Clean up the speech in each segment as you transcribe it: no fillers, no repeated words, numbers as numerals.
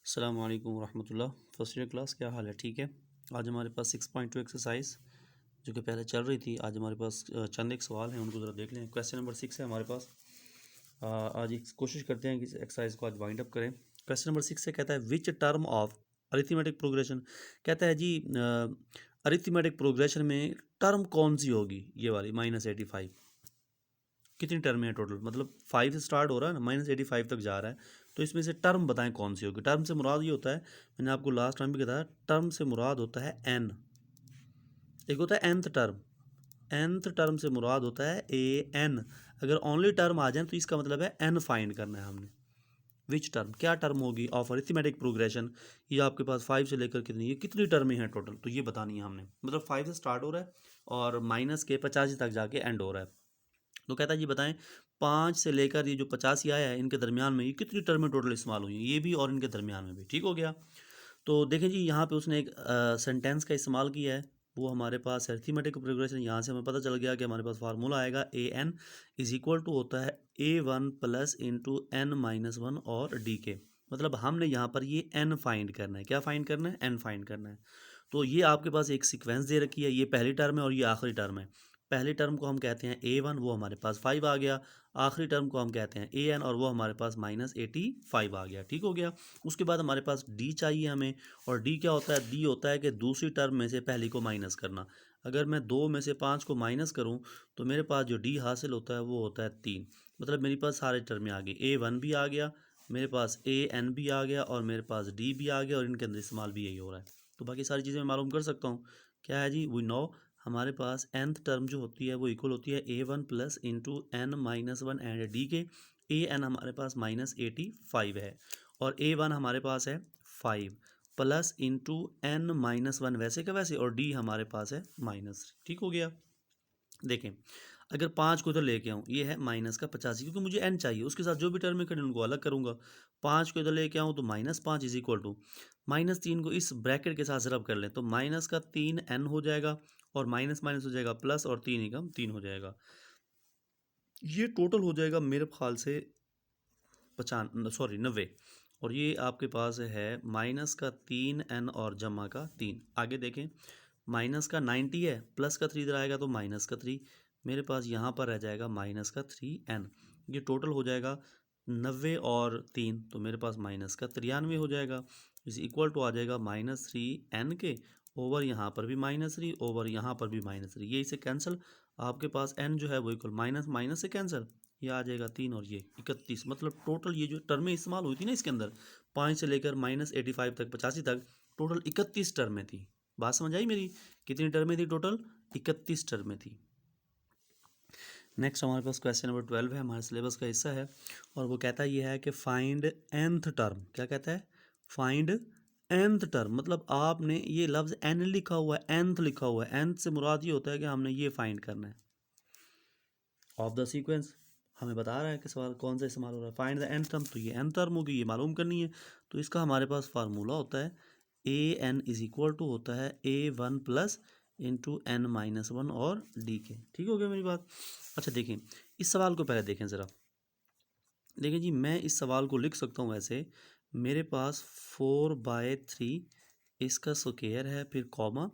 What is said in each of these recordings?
अस्सलाम वालेकुम रहमतुल्लाह। फर्स्ट ईयर क्लास, क्या हाल है? ठीक है। आज हमारे पास 6.2 एक्सरसाइज जो कि पहले चल रही थी, आज हमारे पास चंद एक सवाल हैं, उनको ज़रा देख लें। क्वेश्चन नंबर 6 है हमारे पास। आज एक कोशिश करते हैं कि इस एक्सरसाइज को आज वाइंड अप करें। क्वेश्चन नंबर 6 से कहता है which term of arithmetic progression. कहता है जी अरिथमेटिक प्रोग्रेशन में टर्म कौन सी होगी? ये वाली -85। कितनी टर्म है टोटल? मतलब 5 से स्टार्ट हो रहा है ना, -85 तक जा रहा है। तो इसमें से टर्म बताएं कौन सी होगी। टर्म से मुराद ये होता है, मैंने आपको लास्ट टाइम भी बताया, टर्म से मुराद होता है एन। एक होता है nth टर्म, nth टर्म से मुराद होता है ए एन। अगर ओनली टर्म आ जाए तो इसका मतलब है एन फाइंड करना है हमने। विच टर्म, क्या टर्म होगी ऑफ अरिथमेटिक प्रोग्रेशन। ये आपके पास 5 से लेकर कितनी, ये कितनी टर्में हैं टोटल, तो ये बतानी है हमने। मतलब 5 से स्टार्ट हो रहा है और माइनस के 85 तक जाके एंड हो रहा है। तो कहता है जी बताएं 5 से लेकर ये जो 85 आया है, इनके दरमियान में ये कितनी टर्में टोटल इस्तेमाल हुई हैं, ये भी और इनके दरमियान में भी। ठीक हो गया। तो देखें जी, यहाँ पे उसने एक सेंटेंस का इस्तेमाल किया है, वो हमारे पास अरिथमेटिक प्रोग्रेशन। यहाँ से हमें पता चल गया कि हमारे पास फार्मूला आएगा A N is equal to होता है A1 प्लस इंटू n-1 और डी के। मतलब हमने यहाँ पर ये n फाइंड करना है। क्या फाइंड करना है? n फाइंड करना है। तो ये आपके पास एक सीक्वेंस दे रखी है, ये पहली टर्म है और ये आखिरी टर्म है। पहली टर्म को हम कहते हैं A1, वो हमारे पास 5 आ गया। आखिरी टर्म को हम कहते हैं AN और वो हमारे पास -85 आ गया। ठीक हो गया। उसके बाद हमारे पास D चाहिए हमें, और D क्या होता है? D होता है कि दूसरी टर्म में से पहली को माइनस करना। अगर मैं 2 में से 5 को माइनस करूं तो मेरे पास जो D हासिल होता है वो होता है 3। मतलब मेरे पास सारे टर्में आ गई। A1 भी आ गया, मेरे पास AN भी आ गया और मेरे पास D भी आ गया, और इनके अंदर इस्तेमाल भी यही हो रहा है। तो बाकी सारी चीज़ें मैं मालूम कर सकता हूँ। क्या है जी? वी नो हमारे पास nth टर्म जो होती है वो इक्वल होती है A1 plus into n-1 and D के। AN हमारे पास -85 है और A1 हमारे पास है 5 प्लस इंटू n-1 वैसे का वैसे, और D हमारे पास है -3। ठीक हो गया। देखें, अगर 5 को इधर लेके आऊँ, ये है माइनस का 85, क्योंकि मुझे n चाहिए, उसके साथ जो भी टर्म है उनको अलग करूँगा। 5 को इधर लेके आऊँ तो -5 इज इक्वल टू -3 को इस ब्रैकेट के साथ रब कर लें तो माइनस का 3n हो जाएगा, और माइनस माइनस हो जाएगा प्लस, और 3 एकम 3 हो जाएगा। ये टोटल हो जाएगा मेरे ख्याल से 90। और ये आपके पास है माइनस का 3n और जमा का 3। आगे देखें, माइनस का 90 है, प्लस का 3 इधर आएगा तो माइनस का 3। मेरे पास यहाँ पर रह जाएगा माइनस का 3n। ये टोटल हो जाएगा 90 और 3, तो मेरे पास माइनस का 93 हो जाएगा। इस इक्वल टू आ जाएगा -3n के ओवर यहाँ पर भी -3 ओवर यहाँ पर भी -3। ये इसे कैंसिल, आपके पास n जो है वो इक्वल माइनस माइनस से कैंसिल, ये आ जाएगा 3 और ये 31। मतलब टोटल ये जो टर्में इस्तेमाल हुई थी ना इसके अंदर, 5 से लेकर -85 तक 85 तक, टोटल 31 टर्में थी। बात समझ आई मेरी? कितनी टर्में थी टोटल? 31 टर्में थी। नेक्स्ट हमारे पास क्वेश्चन नंबर 12 है, हमारे सिलेबस का हिस्सा है, और वो कहता है ये है कि फाइंड nth टर्म। क्या कहता है? Find nth term. मतलब आपने ये लफ्ज़ n लिखा हुआ है, nth लिखा हुआ है, nth से मुराद ये होता है कि हमने ये फाइंड करना है ऑफ द सीक्वेंस। हमें बता रहा है कि सवाल कौन सा इस्तेमाल हो रहा है। फाइंड द nth टर्म, तो ये n टर्म होगी, ये मालूम करनी है। तो इसका हमारे पास फार्मूला होता है AN इज इक्वल टू होता है A1 प्लस इंटू n-1 और डी के। ठीक हो गया मेरी बात? अच्छा देखें, इस सवाल को पहले देखें ज़रा। देखें जी, मैं इस सवाल को लिख सकता हूँ ऐसे, मेरे पास 4/3 इसका स्क्वायर है, फिर कॉमा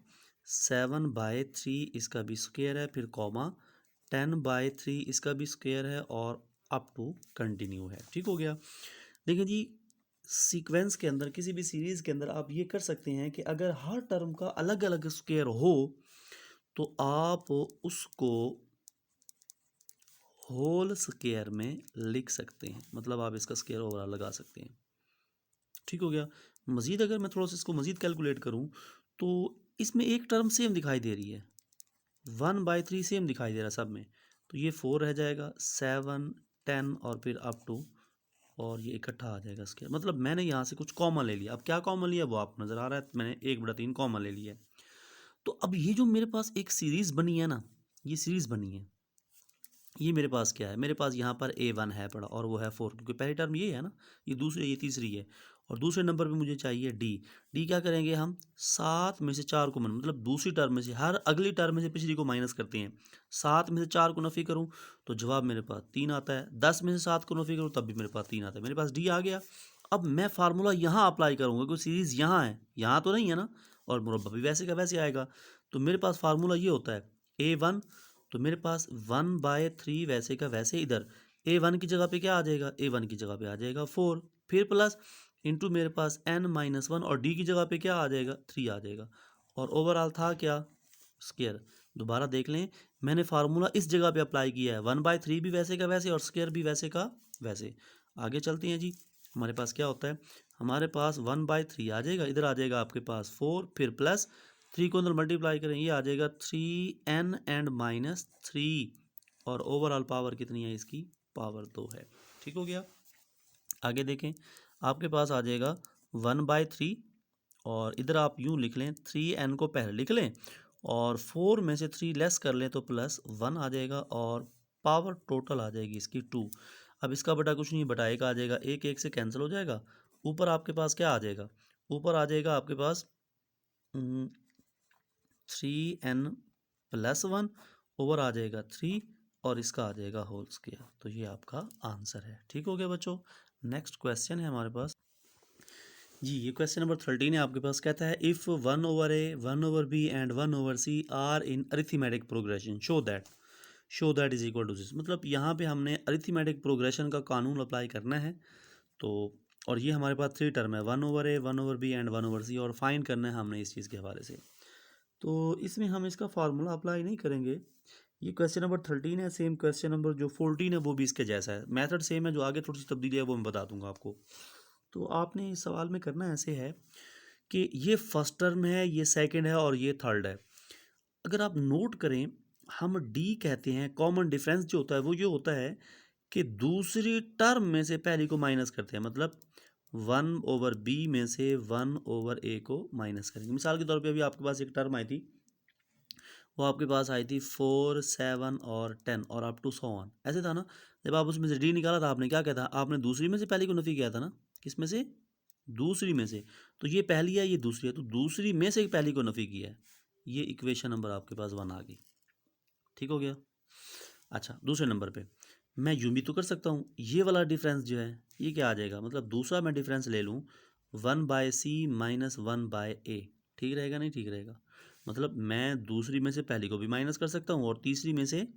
7/3 इसका भी स्क्वायर है, फिर कॉमा 10/3 इसका भी स्क्वायर है, और अप टू कंटिन्यू है। ठीक हो गया। देखिए जी, सीक्वेंस के अंदर, किसी भी सीरीज़ के अंदर आप ये कर सकते हैं कि अगर हर टर्म का अलग अलग स्क्वायर हो तो आप उसको होल स्क्वायर में लिख सकते हैं। मतलब आप इसका स्क्वायर ओवरऑल लगा सकते हैं। ठीक हो गया। मज़ीद अगर मैं थोड़ा सा इसको मज़ीद कैलकुलेट करूं तो इसमें एक टर्म सेम दिखाई दे रही है, 1/3 सेम दिखाई दे रहा है सब में। तो ये 4 रह जाएगा, 7, 10 और फिर अप टू, और ये इकट्ठा आ जाएगा स्क्वायर। मतलब मैंने यहाँ से कुछ कॉमन ले लिया। अब क्या कॉमन लिया वो आपको नज़र आ रहा है, मैंने 1/3 कॉमन ले लिया है। तो अब ये जो मेरे पास एक सीरीज़ बनी है ना, ये सीरीज़ बनी है, ये मेरे पास क्या है? मेरे पास यहाँ पर A1 है पड़ा, और वो है 4, क्योंकि पहली टर्म ये है ना, ये दूसरी, ये तीसरी है। और दूसरे नंबर पे मुझे चाहिए D। क्या करेंगे हम? 7 में से 4 को मतलब दूसरी टर्म में से, हर अगली टर्म में से पिछली को माइनस करते हैं। 7 में से 4 को नफ़ी करूँ तो जवाब मेरे पास 3 आता है। 10 में से 7 को नफ़ी करूँ तब भी मेरे पास 3 आता है। मेरे पास D आ गया। अब मैं फार्मूला यहाँ अप्लाई करूँगा क्योंकि सीरीज़ यहाँ है, यहाँ तो नहीं है ना, और मुरब्बा भी वैसे का वैसे आएगा। तो मेरे पास फार्मूला ये होता है A1, तो मेरे पास 1/3 वैसे का वैसे इधर A1 की जगह पे क्या आ जाएगा, A1 की जगह पे आ जाएगा 4, फिर प्लस इंटू मेरे पास n-1 और d की जगह पे क्या आ जाएगा 3 आ जाएगा, और ओवरऑल था क्या स्क्वायर। दोबारा देख लें, मैंने फार्मूला इस जगह पे अप्लाई किया है, 1/3 भी वैसे का वैसे और स्क्वायर भी वैसे का वैसे। आगे चलते हैं जी, हमारे पास क्या होता है, हमारे पास 1/3 आ जाएगा, इधर आ जाएगा आपके पास 4, फिर प्लस 3 को अंदर मल्टीप्लाई करें, ये आ जाएगा 3n एंड -3, और ओवरऑल पावर कितनी है इसकी, पावर 2 है। ठीक हो गया। आगे देखें, आपके पास आ जाएगा 1/3, और इधर आप यूँ लिख लें 3n को पहले लिख लें और 4 में से 3 लेस कर लें तो +1 आ जाएगा, और पावर टोटल आ जाएगी इसकी 2। अब इसका बटा कुछ नहीं, बटा 1 आ जाएगा, एक एक से कैंसिल हो जाएगा। ऊपर आपके पास क्या आ जाएगा, ऊपर आ जाएगा आपके पास 3n+1 ओवर आ जाएगा 3, और इसका आ जाएगा होल स्क्वायर। तो ये आपका आंसर है। ठीक हो गया बच्चों। नेक्स्ट क्वेश्चन है हमारे पास जी, ये क्वेश्चन नंबर 13 है आपके पास। कहता है if 1/a 1/b and 1/c are in arithmetic progression show that is equal to this. मतलब यहाँ पे हमने अरिथमेटिक प्रोग्रेशन का कानून अप्लाई करना है। तो और ये हमारे पास 3 टर्म है, 1/a 1/b एंड 1/c, और फाइंड करना है हमने इस चीज़ के हवाले से। तो इसमें हम इसका फार्मूला अप्लाई नहीं करेंगे। ये क्वेश्चन नंबर 13 है, सेम क्वेश्चन नंबर जो 14 है वो भी इसके जैसा है, मेथड सेम है, जो आगे थोड़ी सी तब्दीली है वो मैं बता दूंगा आपको। तो आपने इस सवाल में करना ऐसे है कि ये फर्स्ट टर्म है, ये सेकंड है और ये थर्ड है। अगर आप नोट करें, हम डी कहते हैं, कॉमन डिफरेंस जो होता है वो ये होता है कि दूसरी टर्म में से पहली को माइनस करते हैं, मतलब 1/b में से 1/a को माइनस करेंगे। मिसाल के तौर पे अभी आपके पास एक टर्म आई थी, वो आपके पास आई थी 4, 7 और 10 और अप टू 100 ऐसे था ना। जब आप उसमें से डी निकाला था, आपने क्या किया था, आपने दूसरी में से पहली को नफी किया था ना, किस में से, दूसरी में से। तो ये पहली है, ये दूसरी है, तो दूसरी में से पहली को नफी किया है। ये इक्वेशन नंबर आपके पास 1 आ गई। ठीक हो गया। अच्छा, दूसरे नंबर पे मैं यूँ भी तो कर सकता हूँ, ये वाला डिफरेंस जो है ये क्या आ जाएगा, मतलब दूसरा मैं डिफरेंस ले लूँ 1/c माइनस 1/a, ठीक रहेगा नहीं ठीक रहेगा। मतलब मैं दूसरी में से पहली को भी माइनस कर सकता हूँ और तीसरी में से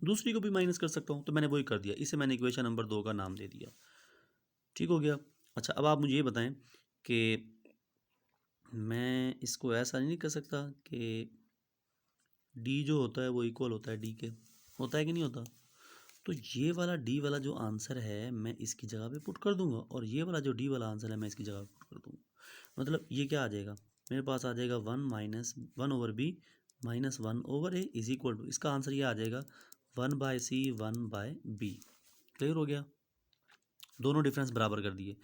दूसरी को भी माइनस कर सकता हूँ। तो मैंने वही कर दिया, इसे मैंने इक्वेशन नंबर 2 का नाम दे दिया। ठीक हो गया। अच्छा, अब आप मुझे ये बताएं कि मैं इसको ऐसा नहीं कर सकता कि डी जो होता है वो इक्वल होता है डी के, होता है कि नहीं होता। तो ये वाला डी वाला जो आंसर है मैं इसकी जगह पे पुट कर दूंगा, और ये वाला जो डी वाला आंसर है मैं इसकी जगह पे पुट कर दूंगा। मतलब ये क्या आ जाएगा, मेरे पास आ जाएगा 1/b minus 1/a is equal to, इसका आंसर ये आ जाएगा 1/c 1/b। क्लियर हो गया। दोनों डिफरेंस बराबर कर दिए,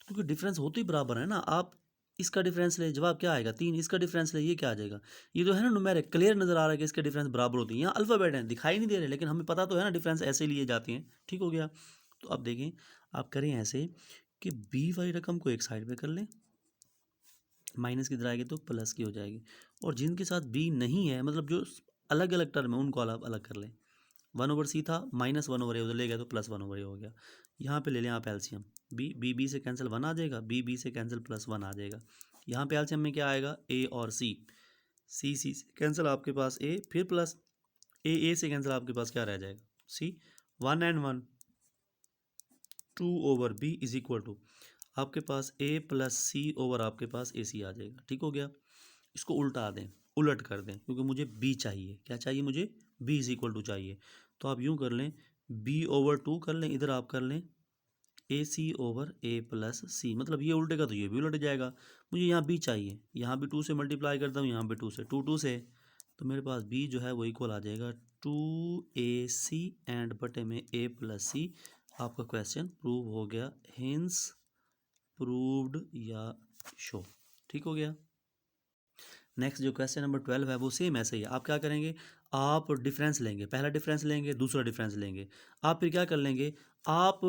क्योंकि डिफरेंस होते ही बराबर है ना। आप इसका डिफरेंस ले, जवाब क्या आएगा 3, इसका डिफरेंस ले, ये क्या आ जाएगा, ये तो है ना न्यूमेरिक, क्लियर नजर आ रहा है कि इसके डिफरेंस बराबर होती हैं। यहाँ अल्फाबेट हैं दिखाई नहीं दे रहे, लेकिन हमें पता तो है ना डिफरेंस ऐसे लिए जाते हैं। ठीक हो गया। तो अब देखें, आप करें ऐसे कि बी वाली रकम को एक साइड पे कर लें, माइनस की इधर आएगी तो प्लस की हो जाएगी, और जिनके साथ बी नहीं है, मतलब जो अलग अलग टर्म है उनको अलग अलग कर लें। 1/c था, -1/a उधर ले गया तो +1/a हो गया। यहाँ पे ले लें आप एलसीएम, बी से कैंसिल 1 आ जाएगा, बी से कैंसिल +1 आ जाएगा। यहाँ पे एलसीएम में क्या आएगा, ए और सी से कैंसिल आपके पास ए, फिर प्लस ए से कैंसिल आपके पास क्या रह जाएगा C. 1 and 1 2/b is equal to आपके पास a + c ओवर आपके पास ac आ जाएगा। ठीक हो गया। इसको उल्टा दें, उलट कर दें, क्योंकि मुझे b चाहिए, क्या चाहिए मुझे, b इज इक्वल टू चाहिए। तो आप यूँ कर लें, b/2 कर लें, इधर आप कर लें AC/a+c, मतलब ये उल्टेगा तो ये भी उलट जाएगा। मुझे यहाँ b चाहिए, यहाँ भी 2 से मल्टीप्लाई करता हूँ, यहाँ भी 2 से, 2 से, तो मेरे पास b जो है वो इक्वल आ जाएगा 2AC एंड बटे में a+c। आपका क्वेश्चन प्रूव हो गया, हिंस प्रूव्ड या शो। ठीक हो गया। नेक्स्ट जो क्वेश्चन नंबर 12 है वो सेम ऐसे ही है। आप क्या करेंगे, आप डिफरेंस लेंगे, पहला डिफरेंस लेंगे, दूसरा डिफरेंस लेंगे। आप फिर क्या कर लेंगे, आप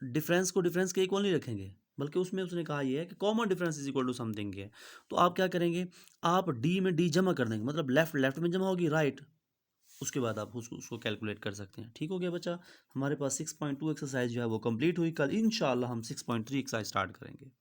डिफरेंस को डिफरेंस के इक्वल नहीं रखेंगे, बल्कि उसमें उसने कहा ये है कि common difference is equal to something है। तो आप क्या करेंगे, आप डी में डी जमा कर देंगे, मतलब लेफ्ट लेफ्ट में जमा होगी, राइट उसके बाद आप उसको कैलकुलेट कर सकते हैं। ठीक हो गया बच्चा, हमारे पास 6.2 एक्सरसाइज जो है वो कंप्लीट हुई। कल इंशाल्लाह हम 6.3 एक्सरसाइज स्टार्ट करेंगे।